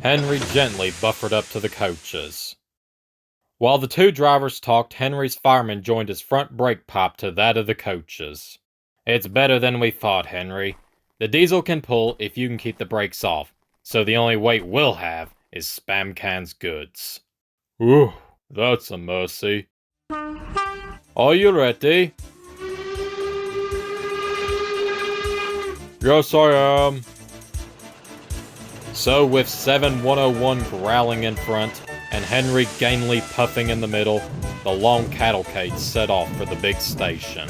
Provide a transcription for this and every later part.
Henry gently buffered up to the coaches. While the two drivers talked, Henry's fireman joined his front brake pipe to that of the coaches. "It's better than we thought, Henry. The diesel can pull if you can keep the brakes off, so the only weight we'll have is Spamcan's goods." "Ooh, that's a mercy. Are you ready?" "Yes, I am." So, with 7101 growling in front, and Henry gamely puffing in the middle, the long cavalcade set off for the big station.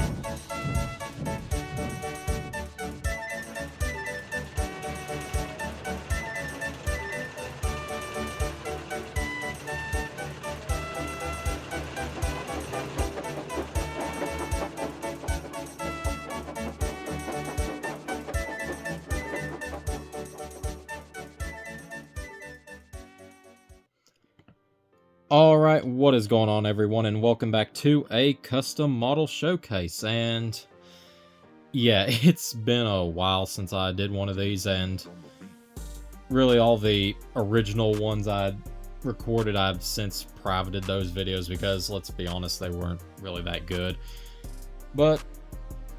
Alright, what is going on, everyone, and welcome back to a custom model showcase. And yeah, it's been a while since I did one of these, and really all the original ones I'd recorded, I've since privated those videos because, let's be honest, they weren't really that good. But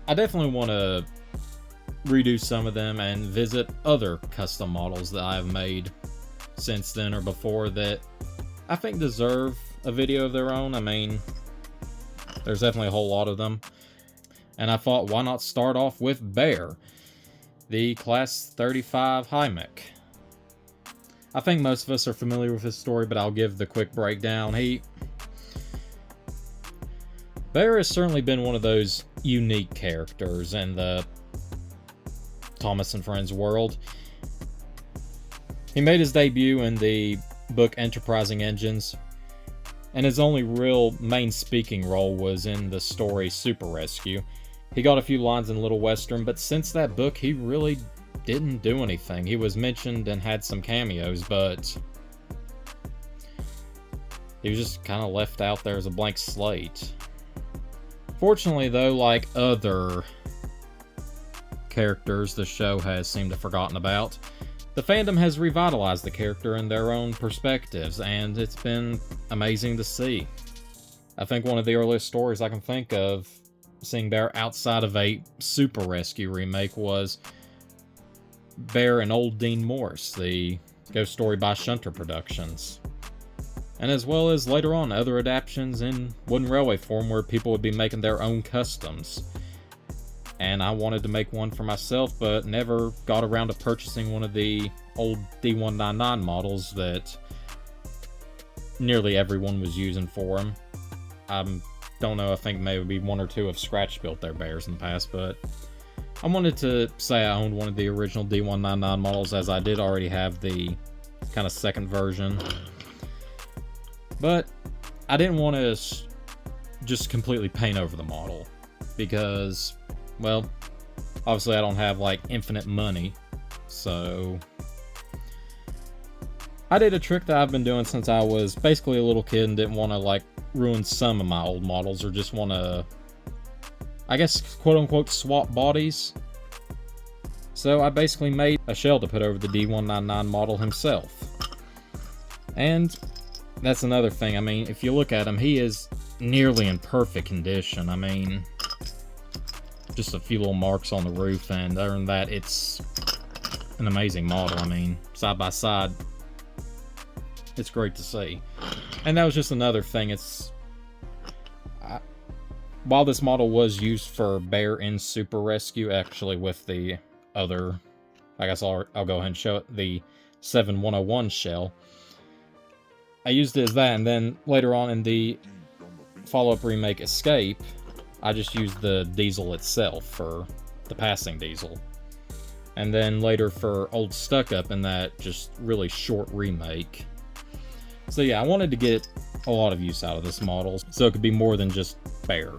I definitely want to redo some of them and visit other custom models that I've made since then or before that I think deserve a video of their own. I mean, there's definitely a whole lot of them. And I thought, why not start off with Bear, the Class 35 Hymek. I think most of us are familiar with his story, but I'll give the quick breakdown. Bear has certainly been one of those unique characters in the Thomas and Friends world. He made his debut in the book Enterprising Engines, and his only real main speaking role was in the story Super Rescue. He got a few lines in Little Western, but since that book he really didn't do anything. He was mentioned and had some cameos, but he was just kind of left out there as a blank slate. Fortunately though, like other characters the show has seemed to have forgotten about, the fandom has revitalized the character in their own perspectives, and it's been amazing to see. I think one of the earliest stories I can think of seeing Bear outside of a Super Rescue remake was Bear and Old Dean Morse, the ghost story by Shunter Productions. And as well as later on other adaptations in Wooden Railway form where people would be making their own customs. And I wanted to make one for myself, but never got around to purchasing one of the old D199 models that nearly everyone was using for them. I don't know, I think maybe one or two have scratch built their Bears in the past, but I wanted to say I owned one of the original D199 models, as I did already have the kind of second version. But I didn't want to just completely paint over the model, because, well, obviously I don't have like infinite money, so I did a trick that I've been doing since I was basically a little kid and didn't want to like ruin some of my old models, or just want to, I guess, quote-unquote swap bodies. So I basically made a shell to put over the D199 model himself. And that's another thing, I mean, if you look at him, he is nearly in perfect condition. I mean, just a few little marks on the roof, and other than that, it's an amazing model. I mean, side by side, it's great to see. And that was just another thing. While this model was used for Bear in Super Rescue, actually with the other, I guess I'll go ahead and show it, the 7101 shell, I used it as that, and then later on in the follow-up remake Escape, I just used the diesel itself for the passing diesel. And then later for Old Stuck Up in that just really short remake. So yeah, I wanted to get a lot of use out of this model, so it could be more than just Bear.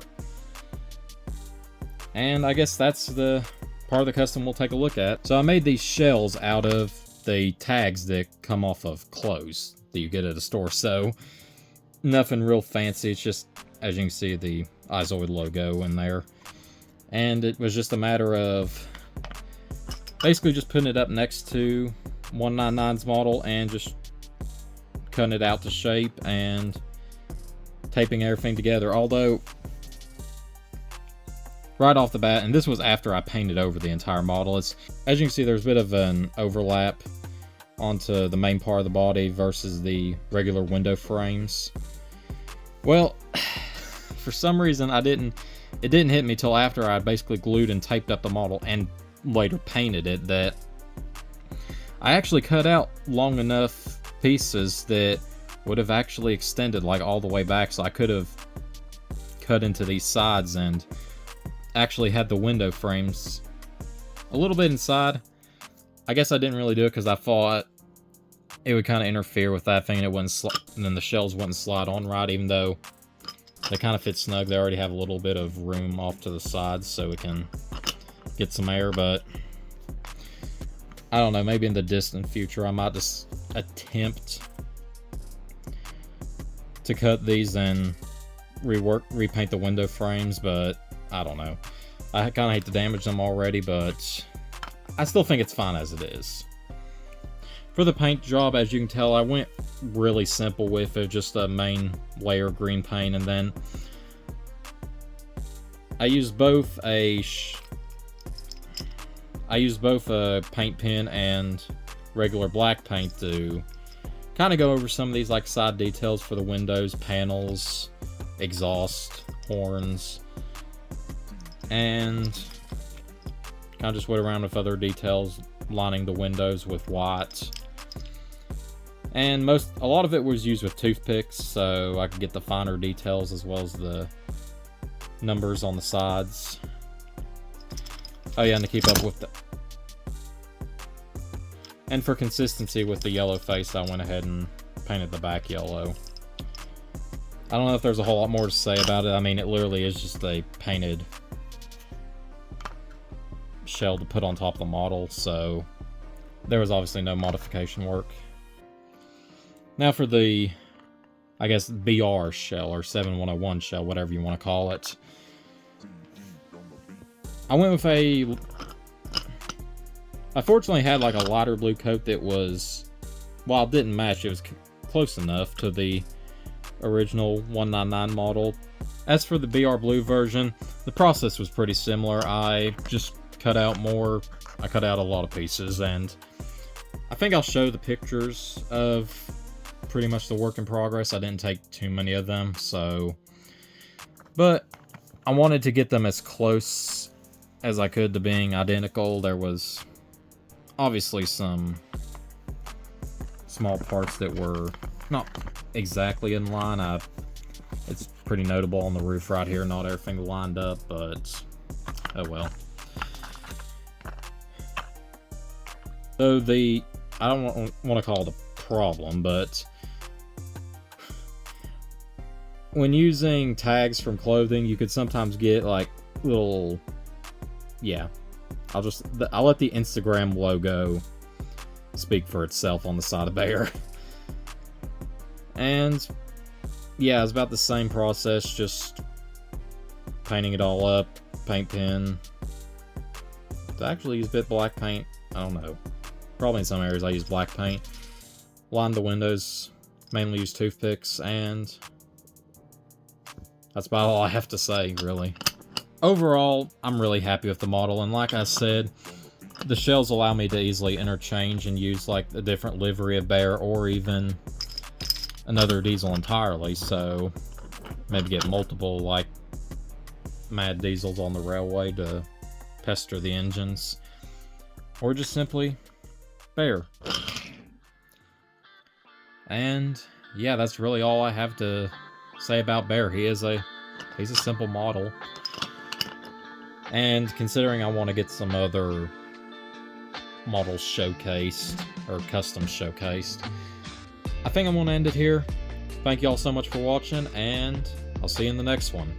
And I guess that's the part of the custom we'll take a look at. So I made these shells out of the tags that come off of clothes that you get at a store, so nothing real fancy. It's just, as you can see, the Izoid logo in there. And it was just a matter of basically just putting it up next to 199's model and just cutting it out to shape and taping everything together. Although, right off the bat, and this was after I painted over the entire model, as you can see, there's a bit of an overlap onto the main part of the body versus the regular window frames. Well, for some reason it didn't hit me till after I basically glued and taped up the model and later painted it that I actually cut out long enough pieces that would have actually extended like all the way back, so I could have cut into these sides and actually had the window frames a little bit inside. I guess I didn't really do it because I thought it would kind of interfere with that thing, and it wouldn't and then the shells wouldn't slide on right, even though they kind of fit snug. They already have a little bit of room off to the sides so we can get some air, but I don't know, maybe in the distant future I might just attempt to cut these and repaint the window frames, but I don't know. I kind of hate to damage them already, but I still think it's fine as it is. For the paint job, as you can tell, I went really simple with it, just a main layer of green paint, and then I used both a paint pen and regular black paint to kind of go over some of these like side details for the windows, panels, exhaust, horns, and kind of just went around with other details, lining the windows with white. And a lot of it was used with toothpicks, so I could get the finer details as well as the numbers on the sides. Oh yeah, and to keep up with and for consistency with the yellow face, I went ahead and painted the back yellow. I don't know if there's a whole lot more to say about it. I mean, it literally is just a painted shell to put on top of the model, so there was obviously no modification work. Now for the, I guess, BR shell, or 7101 shell, whatever you want to call it. I went with I fortunately had like a lighter blue coat that was, while it didn't match, it was close enough to the original 199 model. As for the BR blue version, the process was pretty similar. I just cut out I cut out a lot of pieces, and I think I'll show the pictures of pretty much the work in progress. I didn't take too many of them, but I wanted to get them as close as I could to being identical. There was obviously some small parts that were not exactly in line. It's pretty notable on the roof right here, not everything lined up, but oh well. So I don't want to call it a problem, but when using tags from clothing, you could sometimes get like little, yeah, I'll let the Instagram logo speak for itself on the side of Bear. And yeah, it's about the same process, just painting it all up, paint pen. I actually use a bit black paint, I don't know. Probably in some areas I use black paint. Line the windows, mainly use toothpicks, and that's about all I have to say, really. Overall, I'm really happy with the model, and like I said, the shells allow me to easily interchange and use like a different livery of Bear, or even another diesel entirely, so maybe get multiple like mad diesels on the railway to pester the engines, or just simply Bear. And yeah, that's really all I have to say about Bear. He's a simple model, and considering I want to get some other models showcased, or custom showcased, I think I'm going to end it here. Thank you all so much for watching, and I'll see you in the next one.